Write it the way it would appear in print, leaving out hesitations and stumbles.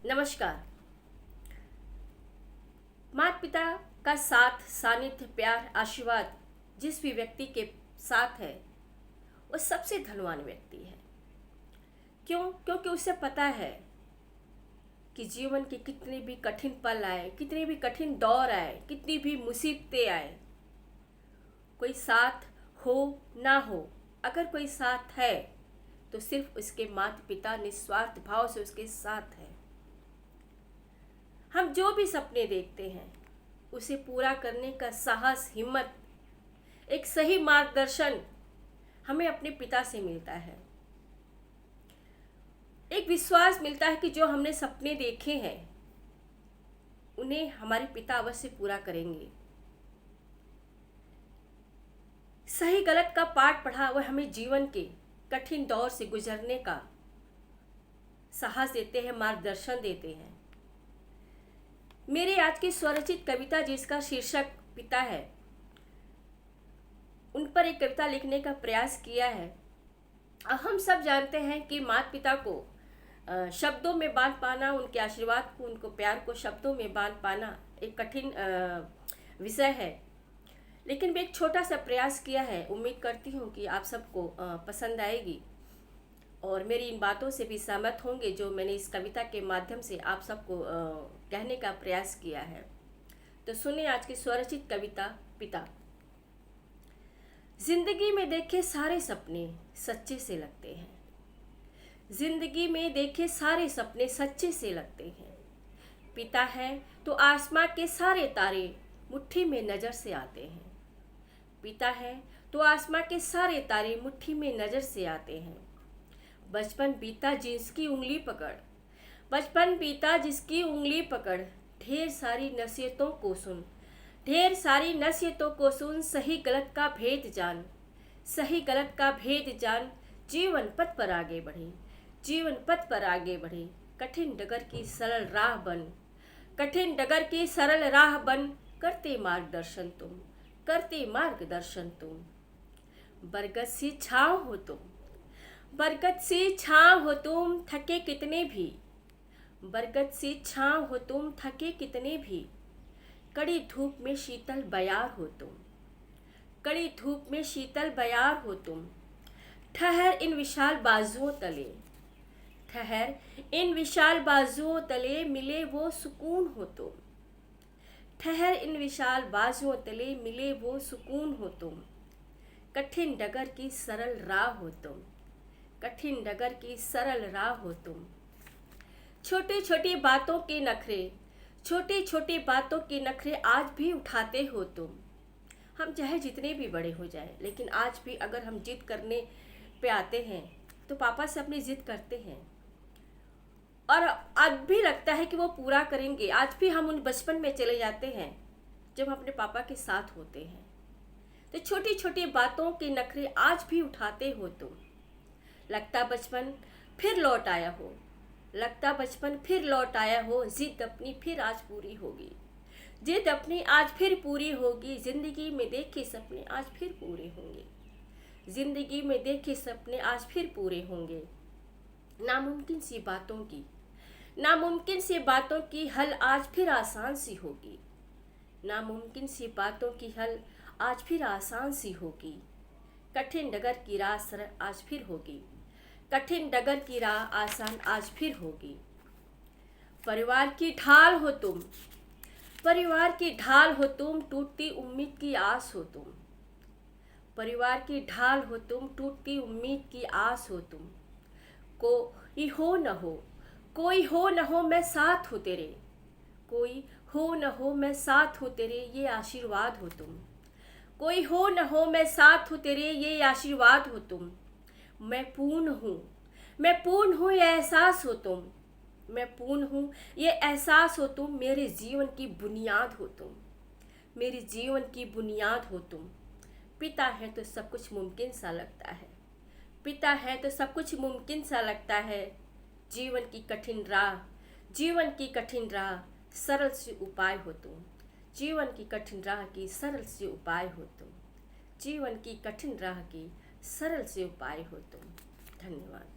नमस्कार। माता पिता का साथ, सानिध्य, प्यार, आशीर्वाद जिस भी व्यक्ति के साथ है वो सबसे धनवान व्यक्ति है। क्यों? क्योंकि उसे पता है कि जीवन के कितने भी कठिन पल आए, कितने भी कठिन दौर आए, कितनी भी मुसीबतें आए, कोई साथ हो ना हो, अगर कोई साथ है तो सिर्फ उसके माता पिता निस्वार्थ भाव से उसके साथ है। हम जो भी सपने देखते हैं उसे पूरा करने का साहस, हिम्मत, एक सही मार्गदर्शन हमें अपने पिता से मिलता है। एक विश्वास मिलता है कि जो हमने सपने देखे हैं उन्हें हमारे पिता अवश्य पूरा करेंगे। सही गलत का पाठ पढ़ा वह हमें जीवन के कठिन दौर से गुजरने का साहस देते हैं, मार्गदर्शन देते हैं। मेरे आज की स्वरचित कविता जिसका शीर्षक पिता है, उन पर एक कविता लिखने का प्रयास किया है। हम सब जानते हैं कि माता पिता को शब्दों में बांध पाना, उनके आशीर्वाद को, उनको प्यार को शब्दों में बांध पाना एक कठिन विषय है, लेकिन मैं एक छोटा सा प्रयास किया है। उम्मीद करती हूँ कि आप सबको पसंद आएगी और मेरी इन बातों से भी सहमत होंगे जो मैंने इस कविता के माध्यम से आप सबको कहने का प्रयास किया है। तो सुने आज की स्वरचित कविता पिता। जिंदगी में देखे सारे सपने सच्चे से लगते हैं, जिंदगी में देखे सारे सपने सच्चे से लगते हैं। पिता है तो आसमां के सारे तारे मुट्ठी में नजर से आते हैं। पिता है तो आसमां के सारे तारे मुट्ठी में नजर से आते हैं। बचपन बीता जिसकी उंगली पकड़, बचपन बीता जिसकी उंगली पकड़, ढेर सारी नसीहतों को सुन, ढेर सारी नसीहतों को सुन, सही गलत का भेद जान, सही गलत का भेद जान, जीवन पथ पर आगे बढ़े, जीवन पथ पर आगे बढ़े, कठिन डगर की सरल राह बन, कठिन डगर की सरल राह बन, करते मार्गदर्शन तुम, करते मार्गदर्शन तुम। बरगद सी छाँव हो तुम, बरगद सी छाँव हो तुम, थके कितने भी, बरगद सी छाँव हो तुम, थके कितने भी, कड़ी धूप में शीतल बयार हो तुम, कड़ी धूप में शीतल बयार हो तुम। ठहर इन विशाल बाजुओं तले, ठहर इन विशाल बाजुओं तले, मिले वो सुकून हो तुम, ठहर इन विशाल बाजुओं तले, मिले वो सुकून हो तुम। कठिन डगर की सरल राह हो तुम, कठिन डगर की सरल राह हो तुम। छोटी छोटी बातों के नखरे, छोटी छोटी बातों के नखरे आज भी उठाते हो तुम। हम चाहे जितने भी बड़े हो जाए, लेकिन आज भी अगर हम जिद करने पे आते हैं तो पापा से अपनी जिद करते हैं और आज भी लगता है कि वो पूरा करेंगे। आज भी हम उन बचपन में चले जाते हैं जब हम अपने पापा के साथ होते हैं। तो छोटी छोटी बातों के नखरे आज भी उठाते हो तुम। लगता बचपन फिर लौट आया हो, लगता बचपन फिर लौट आया हो, जिद अपनी फिर आज पूरी होगी, जिद अपनी आज फिर पूरी होगी। जिंदगी में देखे सपने आज फिर पूरे होंगे, जिंदगी में देखे सपने आज फिर पूरे होंगे। नामुमकिन सी बातों की, नामुमकिन सी बातों की हल आज फिर आसान सी होगी, नामुमकिन सी बातों की हल आज फिर आसान सी होगी। कठिन डगर की राह सरल आज फिर होगी, कठिन डगर की राह आसान आज फिर होगी। परिवार की ढाल हो तुम, परिवार की ढाल हो तुम, टूटती उम्मीद की आस हो तुम, परिवार की ढाल हो तुम, टूटती उम्मीद की आस हो तुम। कोई हो न हो, कोई हो न हो, मैं साथ हूँ तेरे, कोई हो न हो, मैं साथ हूँ तेरे, ये आशीर्वाद हो तुम। कोई हो न हो, मैं साथ हूँ तेरे, ये आशीर्वाद हो तुम। मैं पूर्ण हूँ, मैं पूर्ण हूँ, ये एहसास हो तुम, मैं पूर्ण हूँ, ये एहसास हो तुम। मेरे जीवन की बुनियाद हो तुम, मेरे जीवन की बुनियाद हो तुम। पिता है तो सब कुछ मुमकिन सा लगता है, पिता है तो सब कुछ मुमकिन सा लगता है। जीवन की कठिन राह, जीवन की कठिन राह, सरल से उपाय हो तुम, जीवन की कठिन राह की सरल से उपाय हो तुम, जीवन की कठिन राह की सरल से उपाय हो तुम। धन्यवाद।